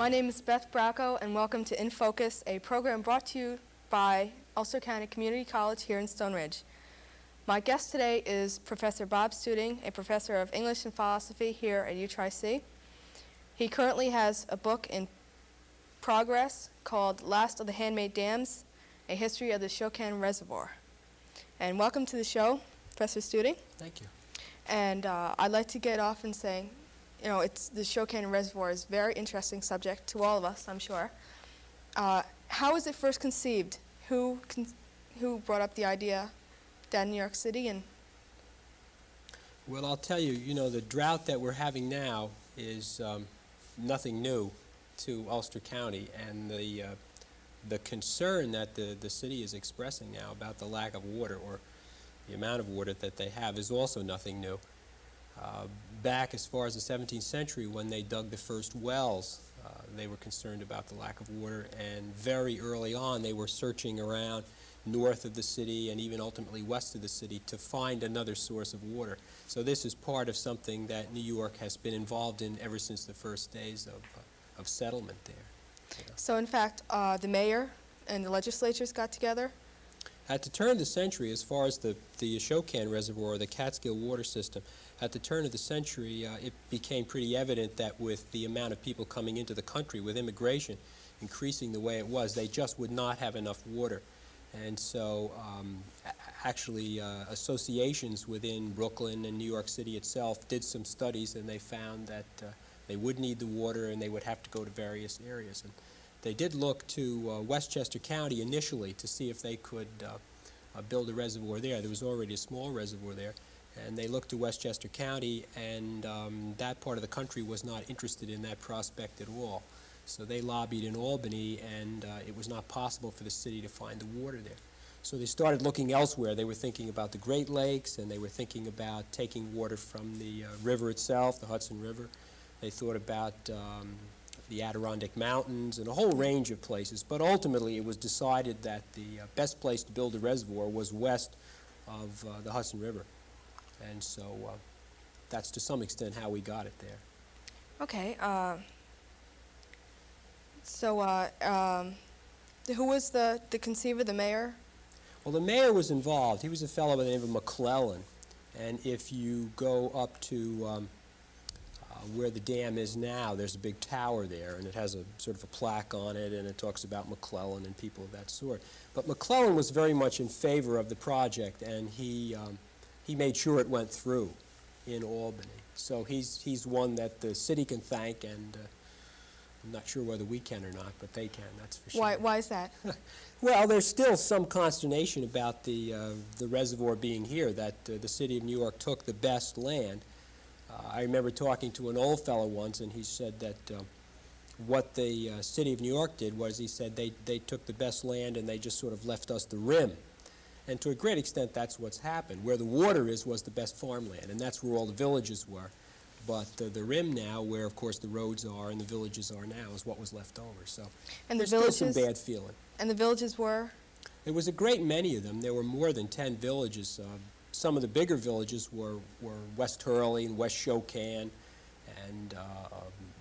My name is Beth Bracco, and welcome to In Focus, a program brought to you by Ulster County Community College here in Stone Ridge. My guest today is Professor Bob Steuding, a professor of English and philosophy here at UTRC. He currently has a book in progress called Last of the Handmade Dams, A History of the Ashokan Reservoir. And welcome to the show, Professor Steuding. Thank you. And I'd like to get off in saying, the Ashokan Reservoir is a very interesting subject to all of us, I'm sure. How was it first conceived? Who brought up the idea down in New York City? Well, I'll tell you, the drought that we're having now is nothing new to Ulster County, and the concern that the city is expressing now about the lack of water, or the amount of water that they have, is also nothing new. Back as far as the 17th century, when they dug the first wells, they were concerned about the lack of water, and very early on they were searching around north of the city and even ultimately west of the city to find another source of water. So this is part of something that New York has been involved in ever since the first days of settlement there. So in fact, the mayor and the legislatures got together? At the turn of the century, as far as the Ashokan Reservoir, or the Catskill water system, at the turn of the century, it became pretty evident that with the amount of people coming into the country, with immigration increasing the way it was, they just would not have enough water. And so actually associations within Brooklyn and New York City itself did some studies, and they found that they would need the water and they would have to go to various areas. And they did look to Westchester County initially to see if they could build a reservoir there. There was already a small reservoir there. And they looked to Westchester County, and that part of the country was not interested in that prospect at all. So they lobbied in Albany, and it was not possible for the city to find the water there. So they started looking elsewhere. They were thinking about the Great Lakes, and they were thinking about taking water from the river itself, the Hudson River. They thought about the Adirondack Mountains and a whole range of places. But ultimately, it was decided that the best place to build a reservoir was west of the Hudson River. And so that's to some extent how we got it there. Okay. Who was the conceiver, the mayor? Well, the mayor was involved. He was a fellow by the name of McClellan. And if you go up to where the dam is now, there's a big tower there, and it has a sort of a plaque on it, and it talks about McClellan and people of that sort. But McClellan was very much in favor of the project, and he made sure it went through in Albany. So he's one that the city can thank, and I'm not sure whether we can or not, but they can, that's for sure. Why is that? Well, there's still some consternation about the reservoir being here, that the city of New York took the best land. I remember talking to an old fellow once, and he said that what the city of New York did was, he said they took the best land and they just sort of left us the rim. And to a great extent, that's what's happened. Where the water is was the best farmland, and that's where all the villages were. But the rim now, where, of course, the roads are and the villages are now, is what was left over. So and there's still some bad feeling. And the villages were? There was a great many of them. There were more than 10 villages. Some of the bigger villages were West Hurley and West Shokan and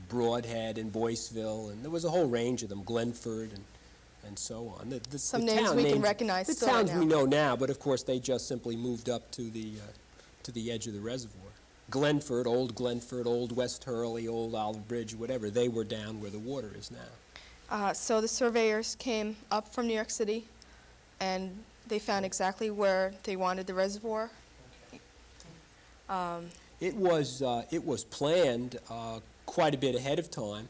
Broadhead and Boyceville, and there was a whole range of them, Glenford and so on. Some names we can recognize still now. The towns we know now, but of course they just simply moved up to the edge of the reservoir. Glenford, Old West Hurley, Old Olive Bridge, whatever, they were down where the water is now. So the surveyors came up from New York City, and they found exactly where they wanted the reservoir. It was planned quite a bit ahead of time.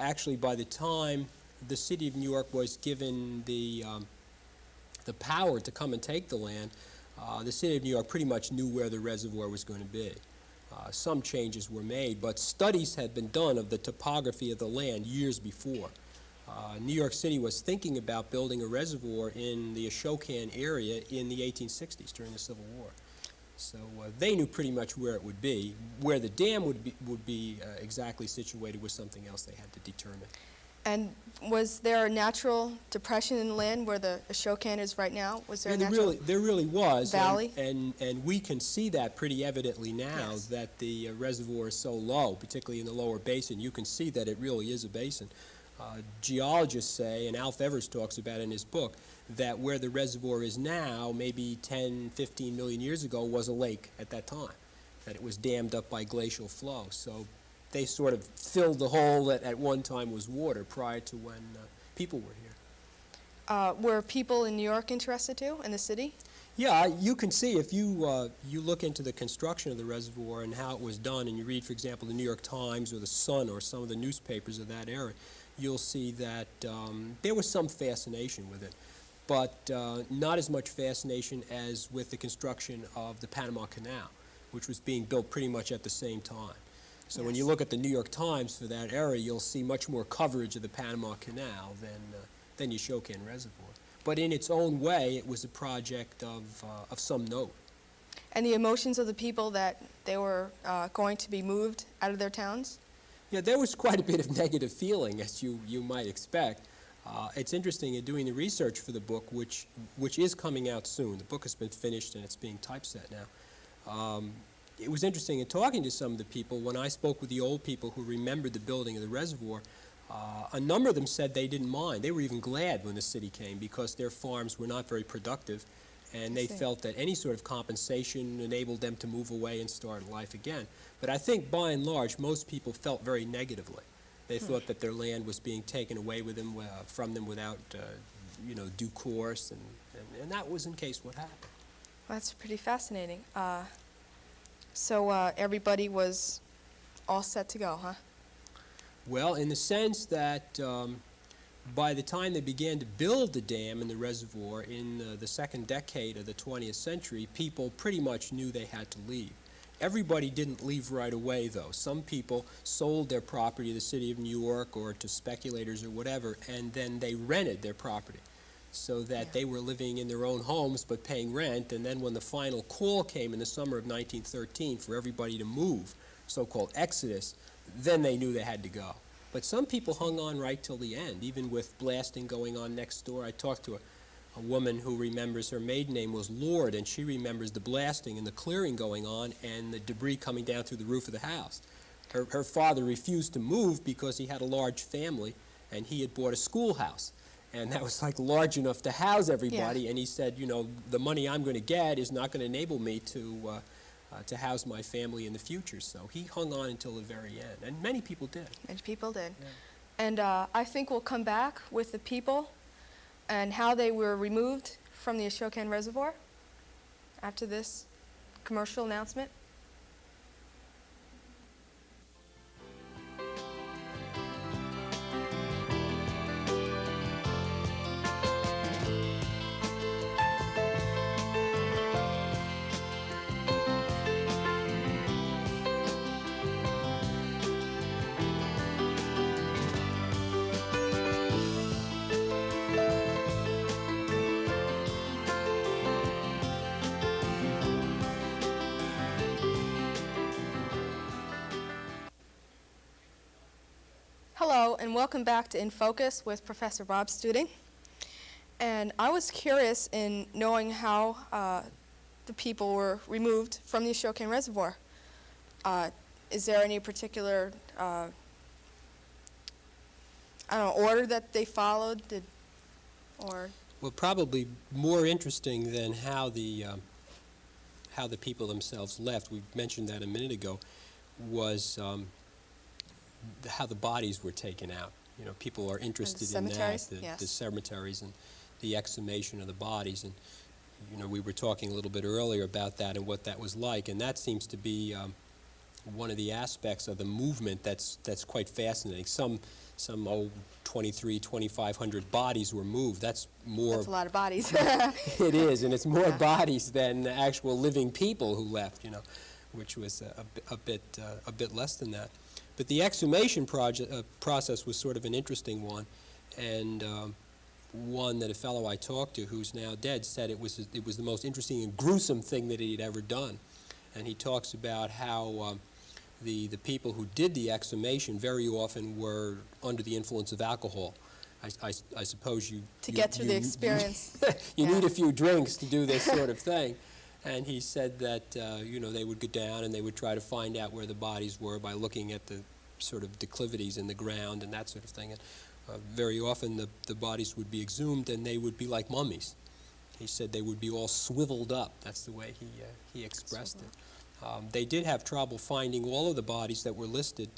Actually, by the time the city of New York was given the power to come and take the land, the city of New York pretty much knew where the reservoir was going to be. Some changes were made, but studies had been done of the topography of the land years before. New York City was thinking about building a reservoir in the Ashokan area in the 1860s during the Civil War. So they knew pretty much where it would be. Where the dam would be exactly situated was something else they had to determine. And was there a natural depression in the land where the Ashokan is right now? Was there a Yeah, natural there really was. valley? And we can see that pretty evidently now, Yes. that the reservoir is so low, particularly in the lower basin. You can see that it really is a basin. Geologists say, and Alf Evers talks about in his book, that where the reservoir is now, maybe 10, 15 million years ago, was a lake at that time, that it was dammed up by glacial flow. So they sort of filled the hole that at one time was water prior to when people were here. Were people in New York interested too, in the city? Yeah, you can see if you you look into the construction of the reservoir and how it was done, and you read, for example, the New York Times or the Sun or some of the newspapers of that era, you'll see that there was some fascination with it, but not as much fascination as with the construction of the Panama Canal, which was being built pretty much at the same time. So when you look at the New York Times for that era, you'll see much more coverage of the Panama Canal than the Ashokan Reservoir. But in its own way, it was a project of some note. And the emotions of the people that they were going to be moved out of their towns? Yeah, there was quite a bit of negative feeling, as you might expect. It's interesting in doing the research for the book, which is coming out soon. The book has been finished and it's being typeset now. It was interesting in talking to some of the people, when I spoke with the old people who remembered the building of the reservoir, a number of them said they didn't mind. They were even glad when the city came because their farms were not very productive, and they felt that any sort of compensation enabled them to move away and start life again. But I think by and large, most people felt very negatively. They thought that their land was being taken away with them, from them without due course, and that was in case what happened. Well, that's pretty fascinating. So everybody was all set to go, huh? Well, in the sense that by the time they began to build the dam and the reservoir in the second decade of the 20th century, people pretty much knew they had to leave. Everybody didn't leave right away, though. Some people sold their property to the city of New York or to speculators or whatever, and then they rented their property so that they were living in their own homes but paying rent. And then when the final call came in the summer of 1913 for everybody to move, so-called exodus, then they knew they had to go. But some people hung on right till the end, even with blasting going on next door. I talked to a woman who remembers, her maiden name was Lord, and she remembers the blasting and the clearing going on and the debris coming down through the roof of the house. Her father refused to move because he had a large family and he had bought a schoolhouse. And that was like large enough to house everybody, and he said, the money I'm going to get is not going to enable me to house my family in the future. So he hung on until the very end, and many people did. Many people did. Yeah. And I think we'll come back with the people and how they were removed from the Ashokan Reservoir after this commercial announcement. Hello, and welcome back to In Focus with Professor Bob Steuding. And I was curious in knowing how the people were removed from the Ashokan Reservoir. Is there any particular, order that they followed? Well, probably more interesting than how the people themselves left, we mentioned that a minute ago, was how the bodies were taken out. People are interested in that, the cemeteries and the exhumation of the bodies. And, we were talking a little bit earlier about that and what that was like, and that seems to be one of the aspects of the movement that's quite fascinating. Some 2,500 bodies were moved. That's more. That's a lot of bodies. It is, and it's more bodies than actual living people who left, which was a bit less than that. But the exhumation process was sort of an interesting one, and one that a fellow I talked to, who's now dead, said it was the most interesting and gruesome thing that he'd ever done. And he talks about how the people who did the exhumation very often were under the influence of alcohol. I suppose you... To get through the experience. You need a few drinks to do this sort of thing. And he said that, you know, they would go down and they would try to find out where the bodies were by looking at the sort of declivities in the ground and that sort of thing. And very often the bodies would be exhumed and they would be like mummies. He said they would be all swiveled up. That's the way he expressed it. They did have trouble finding all of the bodies that were listed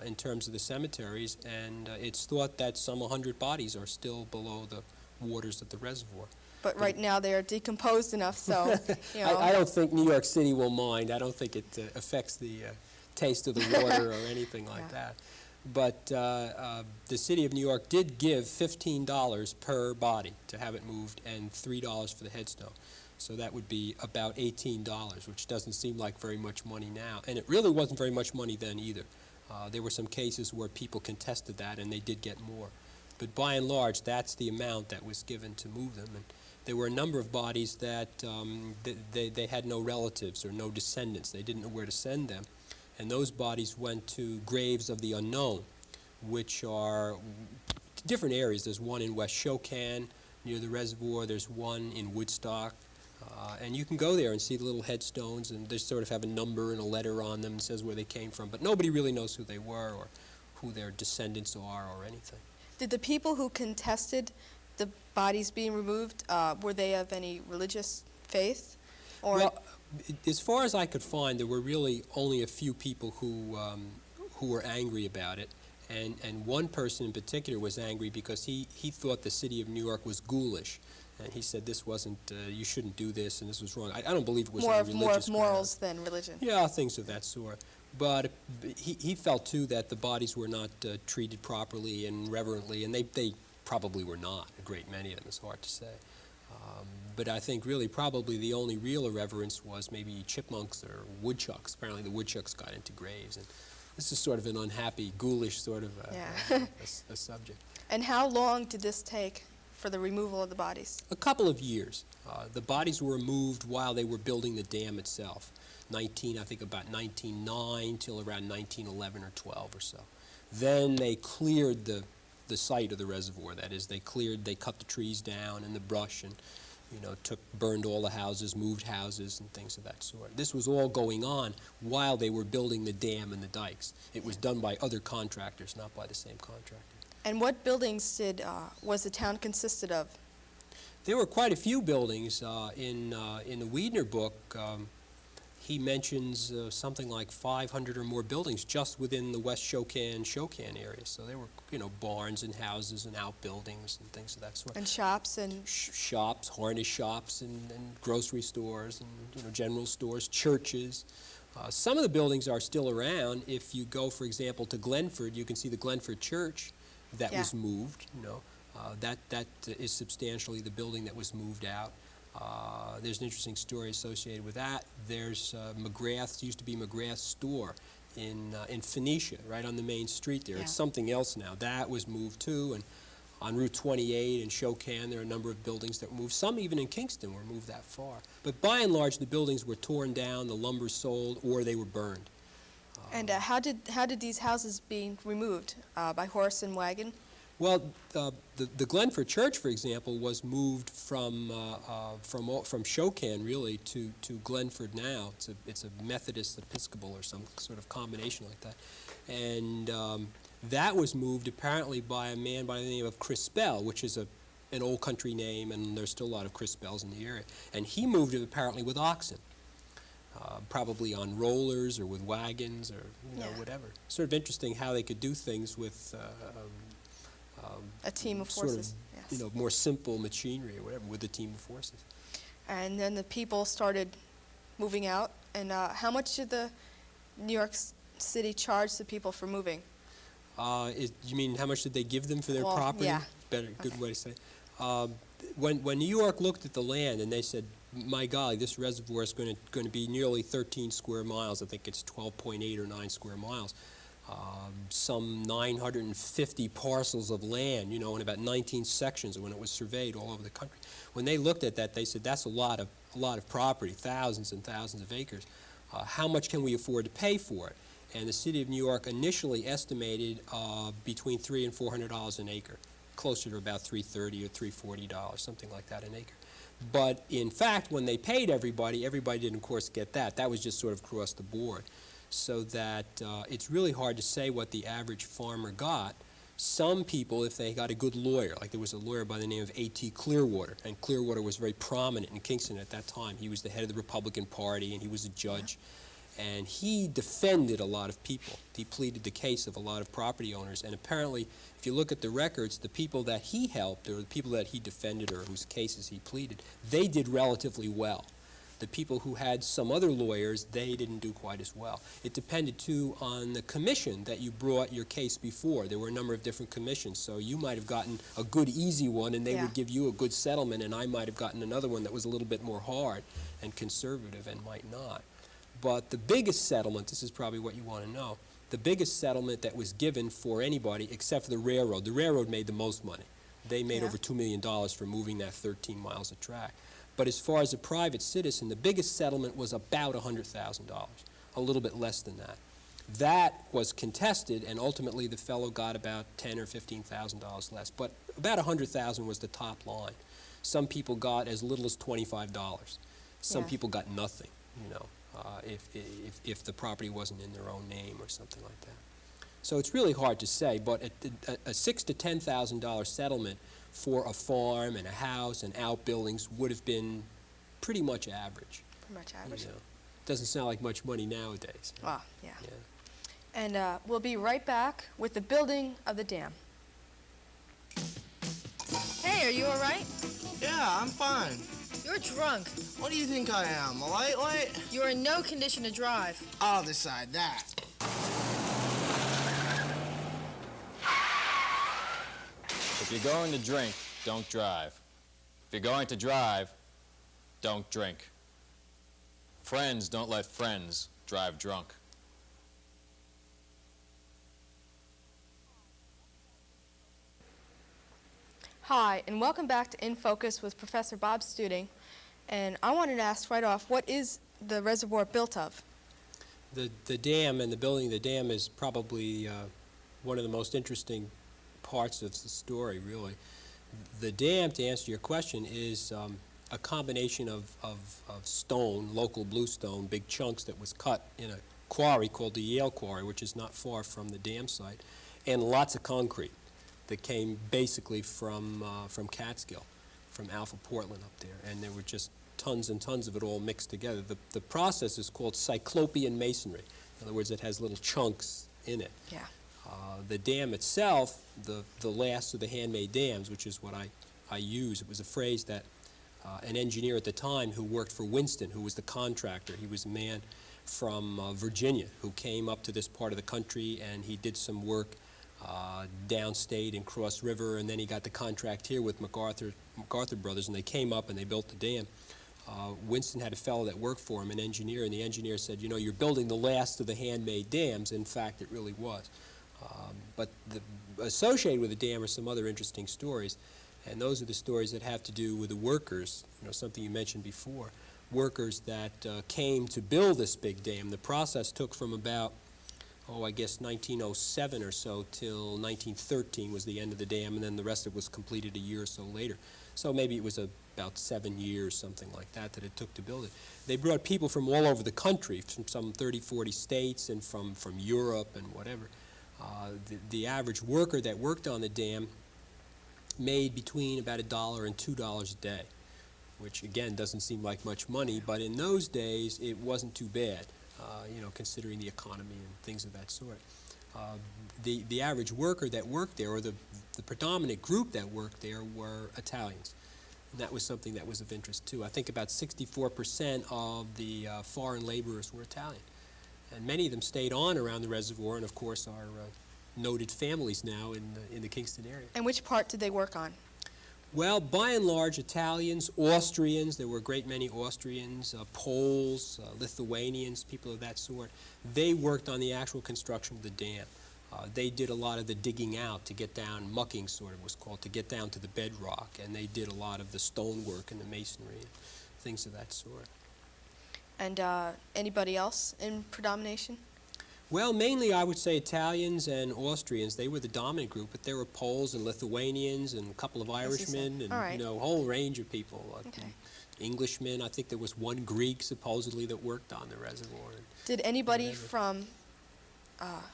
in terms of the cemeteries, and it's thought that some 100 bodies are still below the waters of the reservoir. But right now they are decomposed enough, so, you know. I don't think New York City will mind. I don't think it affects the taste of the water or anything like that. But the city of New York did give $15 per body to have it moved and $3 for the headstone. So that would be about $18, which doesn't seem like very much money now. And it really wasn't very much money then either. There were some cases where people contested that and they did get more. But by and large, that's the amount that was given to move them. And there were a number of bodies that they had no relatives or no descendants. They didn't know where to send them. And those bodies went to graves of the unknown, which are different areas. There's one in West Shokan near the reservoir. There's one in Woodstock. And you can go there and see the little headstones, and they sort of have a number and a letter on them that says where they came from. But nobody really knows who they were or who their descendants are or anything. Did the people who contested the bodies being removed, were they of any religious faith? Or well, as far as I could find, there were really only a few people who were angry about it. And one person in particular was angry because he thought the city of New York was ghoulish. And he said this wasn't, you shouldn't do this, and this was wrong. I don't believe it was on religious more of morals grounds. than religion. Yeah, things of that sort. But he felt, too, that the bodies were not treated properly and reverently, and they probably were not, a great many of them. It's hard to say. But I think really probably the only real irreverence was maybe chipmunks or woodchucks. Apparently the woodchucks got into graves. And this is sort of an unhappy, ghoulish sort of a subject. And how long did this take for the removal of the bodies? A couple of years. The bodies were moved while they were building the dam itself. I think about 1909 till around 1911 or 12 or so. Then they cleared the site of the reservoir. That is, they cut the trees down and the brush and, you know, burned all the houses, moved houses and things of that sort. This was all going on while they were building the dam and the dikes. It was done by other contractors, not by the same contractor. And what buildings was the town consisted of? There were quite a few buildings. In the Wiedner book, he mentions something like 500 or more buildings just within the West Shokan area. So there were, you know, barns and houses and outbuildings and things of that sort. And shops and... shops, harness shops and grocery stores and, you know, general stores, churches. Some of the buildings are still around. If you go, for example, to Glenford, you can see the Glenford Church that was moved, you know. That is substantially the building that was moved out. There's an interesting story associated with that. There's McGrath's, used to be McGrath's store in Phoenicia, right on the main street there. Yeah. It's something else now. That was moved too, and on Route 28 in Shokan there are a number of buildings that were moved. Some even in Kingston were moved that far. But by and large the buildings were torn down, the lumber sold, or they were burned. And how did these houses being removed? By horse and wagon? Well, the Glenford Church, for example, was moved from Shokan really to Glenford now. It's a Methodist Episcopal or some sort of combination like that, and that was moved apparently by a man by the name of Crispell, which is an old country name, and there's still a lot of Crispells in the area. And he moved it apparently with oxen, probably on rollers or with wagons or whatever. Sort of interesting how they could do things with. A team of sort horses. Of, yes. you know, more simple machinery or whatever with a team of horses. And then the people started moving out. And how much did the New York City charge the people for moving? You mean how much did they give them for their property? Yeah. Good way to say it. When New York looked at the land and they said, my golly, this reservoir is going to be nearly 13 square miles. I think it's 12.8 or 9 square miles. Some 950 parcels of land, you know, in about 19 sections when it was surveyed all over the country. When they looked at that, they said, that's a lot of property, thousands and thousands of acres. How much can we afford to pay for it? And the city of New York initially estimated between $300 and $400 an acre, closer to about $330 or $340, something like that an acre. But in fact, when they paid everybody, everybody didn't, of course, get that. That was just sort of across the board. So that it's really hard to say what the average farmer got. Some people, if they got a good lawyer, like there was a lawyer by the name of A.T. Clearwater, and Clearwater was very prominent in Kingston at that time. He was the head of the Republican Party, and he was a judge. And he defended a lot of people. He pleaded the case of a lot of property owners. And apparently, if you look at the records, the people that he helped, or the people that he defended, or whose cases he pleaded, they did relatively well. The people who had some other lawyers, they didn't do quite as well. It depended, too, on the commission that you brought your case before. There were a number of different commissions, so you might have gotten a good, easy one, and they would give you a good settlement, and I might have gotten another one that was a little bit more hard and conservative and might not. But the biggest settlement, this is probably what you want to know, the biggest settlement that was given for anybody except for the railroad made the most money. They made over $2 million for moving that 13 miles of track. But as far as a private citizen, the biggest settlement was about $100,000, a little bit less than that. That was contested, and ultimately the fellow got about $10,000 or $15,000 less. But about $100,000 was the top line. Some people got as little as $25. Some people got nothing, you know, if the property wasn't in their own name or something like that. So it's really hard to say, but a $6,000 to $10,000 settlement for a farm and a house and outbuildings would have been pretty much average. Pretty much average. You know. Doesn't sound like much money nowadays. Ah, yeah. And we'll be right back with the building of the dam. Hey, are you all right? Yeah, I'm fine. You're drunk. What do you think I am, a lightweight? You're in no condition to drive. I'll decide that. If you're going to drink, don't drive. If you're going to drive, don't drink. Friends don't let friends drive drunk. Hi, and welcome back to In Focus with Professor Bob Steuding. And I wanted to ask right off, what is the reservoir built of? The dam and the building of the dam is probably one of the most interesting parts of the story, really. The dam, to answer your question, is a combination of stone, local bluestone, big chunks that was cut in a quarry called the Yale Quarry, which is not far from the dam site, and lots of concrete that came basically from Catskill, from Alpha Portland up there, and there were just tons and tons of it all mixed together. The process is called cyclopean masonry. In other words, it has little chunks in it. Yeah. The dam itself, the last of the handmade dams, which is what I use, it was a phrase that an engineer at the time who worked for Winston, who was the contractor, he was a man from Virginia who came up to this part of the country, and he did some work downstate in Cross River, and then he got the contract here with MacArthur Brothers, and they came up and they built the dam. Winston had a fellow that worked for him, an engineer, and the engineer said, you know, you're building the last of the handmade dams. In fact, it really was. But associated with the dam are some other interesting stories, and those are the stories that have to do with the workers, you know, something you mentioned before, workers that came to build this big dam. The process took from about, I guess 1907 or so till 1913 was the end of the dam, and then the rest of it was completed a year or so later. So maybe it was about 7 years, something like that it took to build it. They brought people from all over the country, from some 30, 40 states, and from Europe and whatever. The average worker that worked on the dam made between about $1 and $2 a day, which again doesn't seem like much money, but in those days it wasn't too bad, you know, considering the economy and things of that sort. The average worker that worked there, or the predominant group that worked there, were Italians. And that was something that was of interest too. I think about 64% of the foreign laborers were Italian. And many of them stayed on around the reservoir, and of course are noted families now in the Kingston area. And which part did they work on? Well, by and large, Italians, Austrians, there were a great many Austrians, Poles, Lithuanians, people of that sort. They worked on the actual construction of the dam. They did a lot of the digging out to get down, mucking sort of was called, to get down to the bedrock, and they did a lot of the stonework and the masonry and things of that sort. And anybody else in predomination? Well, mainly I would say Italians and Austrians. They were the dominant group, but there were Poles and Lithuanians and a couple of Yes, you said. Irishmen and All right. a whole range of people. Okay. Englishmen. I think there was one Greek supposedly that worked on the reservoir. Did anybody Whatever. from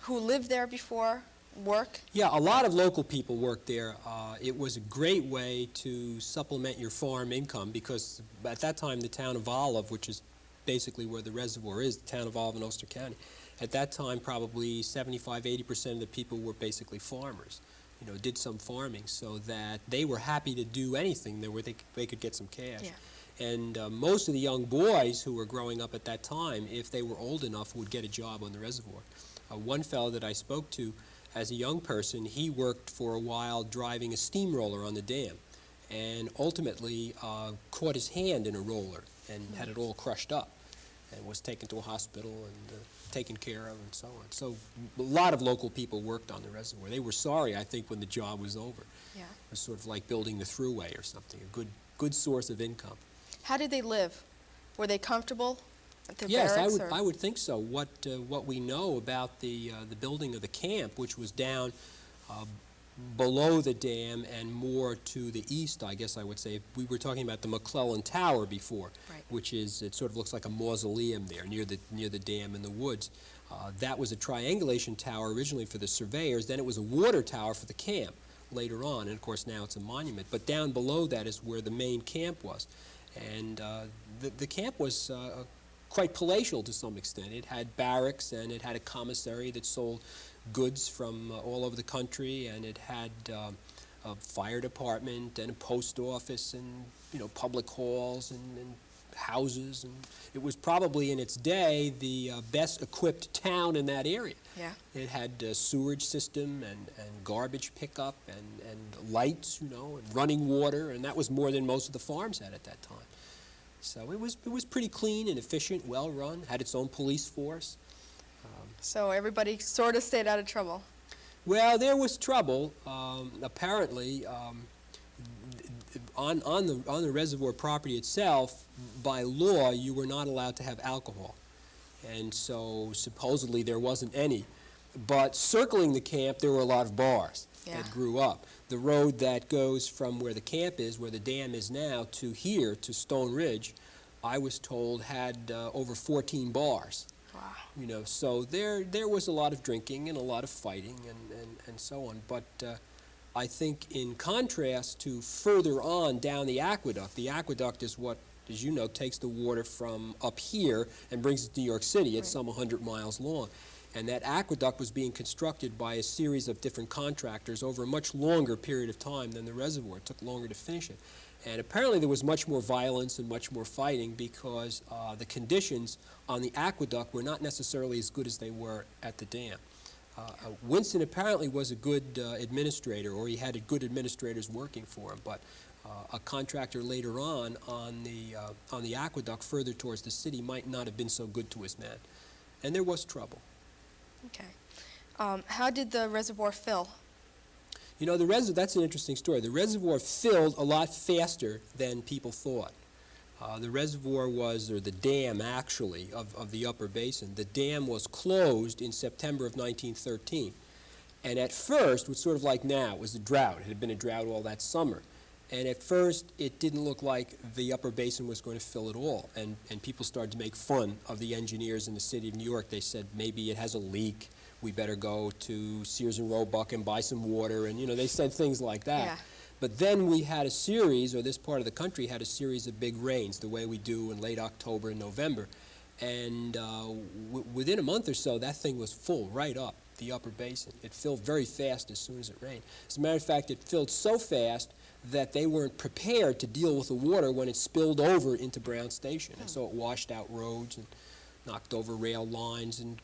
who lived there before work? Yeah, a lot of local people worked there. It was a great way to supplement your farm income because at that time the town of Olive, which is basically where the reservoir is, the town of Olive in Ulster County, at that time probably 75–80% of the people were basically farmers. Did some farming, so that they were happy to do anything where they could get some cash. Yeah. And most of the young boys who were growing up at that time, if they were old enough, would get a job on the reservoir. One fellow that I spoke to as a young person, he worked for a while driving a steamroller on the dam and ultimately caught his hand in a roller and had it all crushed up and was taken to a hospital and taken care of and so on. So a lot of local people worked on the reservoir. They were sorry, I think, when the job was over. Yeah. It was sort of like building the thruway or something, a good source of income. How did they live? Were they comfortable at their Yes, barracks? I would think so. What we know about the building of the camp, which was down below the dam and more to the east, I guess I would say. We were talking about the McClellan Tower before, Right. which is, it sort of looks like a mausoleum there near the dam in the woods. That was a triangulation tower originally for the surveyors. Then it was a water tower for the camp later on, and of course now it's a monument. But down below that is where the main camp was. And the camp was quite palatial to some extent. It had barracks and it had a commissary that sold goods from all over the country, and it had a fire department and a post office and public halls and houses, and it was probably in its day the best equipped town in that area. Yeah. It had a sewerage system and garbage pickup and lights, and running water, and that was more than most of the farms had at that time. So it was pretty clean and efficient, well run, had its own police force. So everybody sort of stayed out of trouble. Well, there was trouble. Apparently, on the reservoir property itself, by law, you were not allowed to have alcohol, and so supposedly there wasn't any. But circling the camp, there were a lot of bars that grew up. The road that goes from where the camp is, where the dam is now, to here, to Stone Ridge, I was told had over 14 bars. Wow. So there was a lot of drinking and a lot of fighting and so on. But I think in contrast to further on down the aqueduct is what, as you know, takes the water from up here and brings it to New York City. It's some 100 miles long. And that aqueduct was being constructed by a series of different contractors over a much longer period of time than the reservoir. It took longer to finish it. And apparently there was much more violence and much more fighting because the conditions on the aqueduct were not necessarily as good as they were at the dam. Winston apparently was a good administrator, or he had good administrators working for him, but a contractor later on the aqueduct further towards the city might not have been so good to his men. And there was trouble. Okay. How did the reservoir fill? That's an interesting story. The reservoir filled a lot faster than people thought. The reservoir was, or the dam actually, of the upper basin, the dam was closed in September of 1913. And at first, it was sort of like now, it was a drought. It had been a drought all that summer. And at first, it didn't look like the upper basin was going to fill at all. And people started to make fun of the engineers in the city of New York. They said, maybe it has a leak. We better go to Sears and Roebuck and buy some water. And, they said things like that. Yeah. But then we had a series, or this part of the country had a series of big rains, the way we do in late October and November. And within a month or so, that thing was full right up the upper basin. It filled very fast as soon as it rained. As a matter of fact, it filled so fast that they weren't prepared to deal with the water when it spilled over into Brown Station. And so it washed out roads and knocked over rail lines and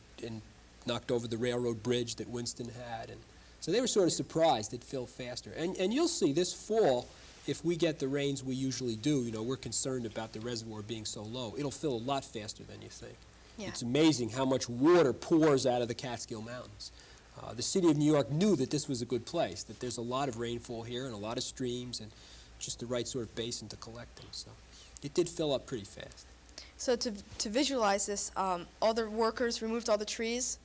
knocked over the railroad bridge that Winston had. And so they were sort of surprised it filled faster. And you'll see this fall, if we get the rains we usually do, we're concerned about the reservoir being so low. It'll fill a lot faster than you think. Yeah. It's amazing how much water pours out of the Catskill Mountains. The city of New York knew that this was a good place, that there's a lot of rainfall here and a lot of streams and just the right sort of basin to collect them. So it did fill up pretty fast. So to visualize this, all the workers removed all the trees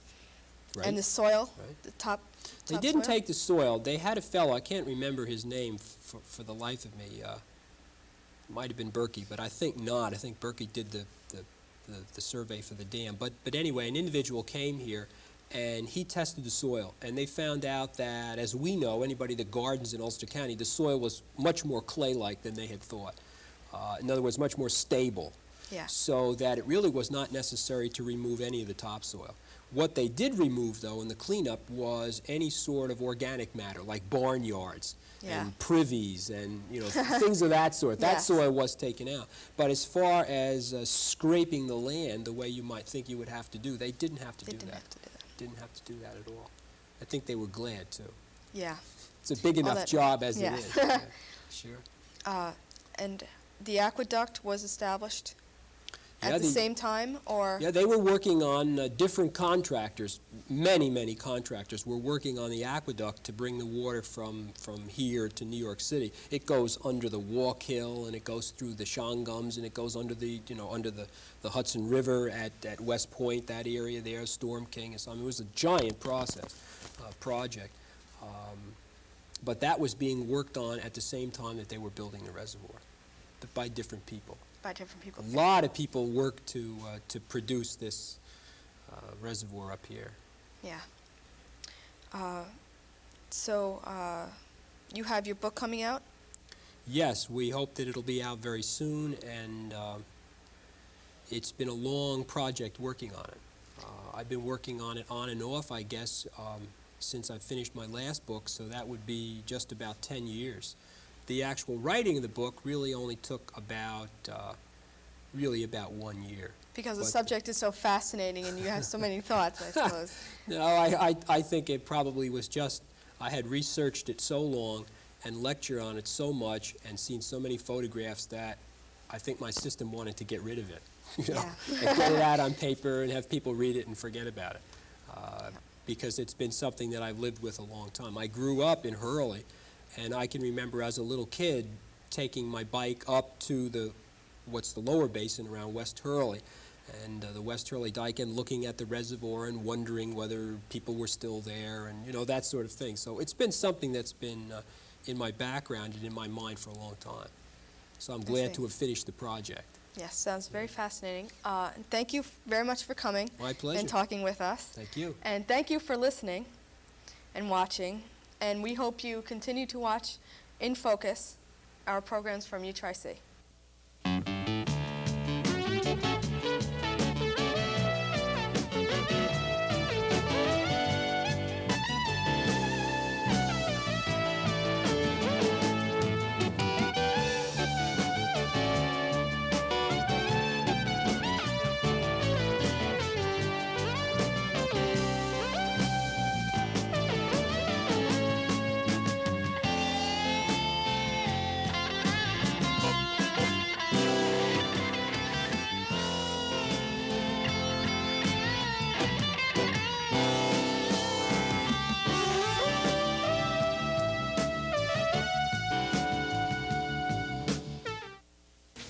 right? And the soil, Right. the top They top didn't soil? take the soil. They had a fellow, I can't remember his name for the life of me. Might have been Berkey, but I think not. I think Berkey did the survey for the dam. But anyway, an individual came here, and he tested the soil, and they found out that, as we know, anybody that gardens in Ulster County, the soil was much more clay-like than they had thought. In other words, much more stable. Yeah. So that it really was not necessary to remove any of the topsoil. What they did remove, though, in the cleanup was any sort of organic matter, like barnyards Yeah. and privies and, things of that sort. That Yes. soil was taken out. But as far as scraping the land the way you might think you would have to do, they didn't have to They do didn't that. have to do that. Didn't have to do that at all. I think they were glad, too. Yeah. It's a big enough that- job as yes. it is. Yeah, sure. And the aqueduct was established Yeah, at the same time, or? Yeah, they were working on different contractors. Many contractors were working on the aqueduct to bring the water from here to New York City. It goes under the Walk Hill, and it goes through the Shangums, and it goes under the the Hudson River at West Point, that area there, Storm King, and so on. It was a giant project. But that was being worked on at the same time that they were building the reservoir, but by different people. By different people. A lot of people worked to produce this reservoir up here. Yeah. So you have your book coming out? Yes, we hope that it'll be out very soon, and it's been a long project working on it. I've been working on it on and off, I guess, since I finished my last book, so that would be just about 10 years. The actual writing of the book really only took about 1 year. Because the But- subject is so fascinating and you have so many thoughts, I suppose. No, I think it probably was just, I had researched it so long and lectured on it so much and seen so many photographs that I think my system wanted to get rid of it. Yeah. And get it out on paper and have people read it and forget about it. Because it's been something that I've lived with a long time. I grew up in Hurley, and I can remember as a little kid taking my bike up to what's the lower basin around West Hurley, and the West Hurley Dike, and looking at the reservoir and wondering whether people were still there, and that sort of thing. So it's been something that's been in my background and in my mind for a long time. So I'm glad see. to have finished the project. Yes, sounds very fascinating. And thank you very much for coming My pleasure. and talking with us. Thank you. And thank you for listening and watching. And we hope you continue to watch In Focus, our programs from UTRIC.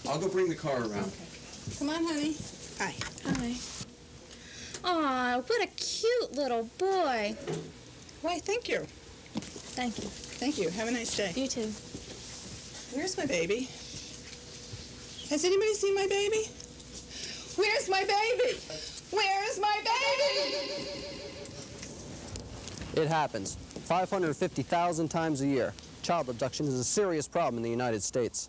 I'll go bring the car around. Come on, honey. Hi. Hi. Aw, what a cute little boy. Why, thank you. Thank you. Thank you. Have a nice day. You too. Where's my baby? Has anybody seen my baby? Where's my baby? Where's my baby? It happens 550,000 times a year. Child abduction is a serious problem in the United States.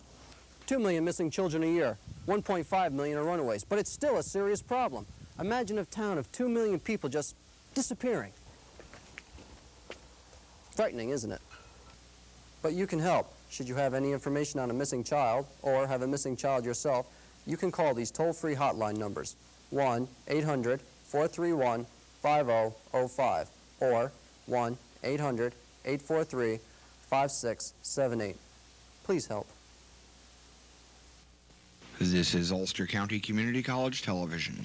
2 million missing children a year. 1.5 million are runaways, but it's still a serious problem. Imagine a town of 2 million people just disappearing. Frightening, isn't it? But you can help. Should you have any information on a missing child or have a missing child yourself, you can call these toll-free hotline numbers, 1-800-431-5005 or 1-800-843-5678. Please help. This is Ulster County Community College Television.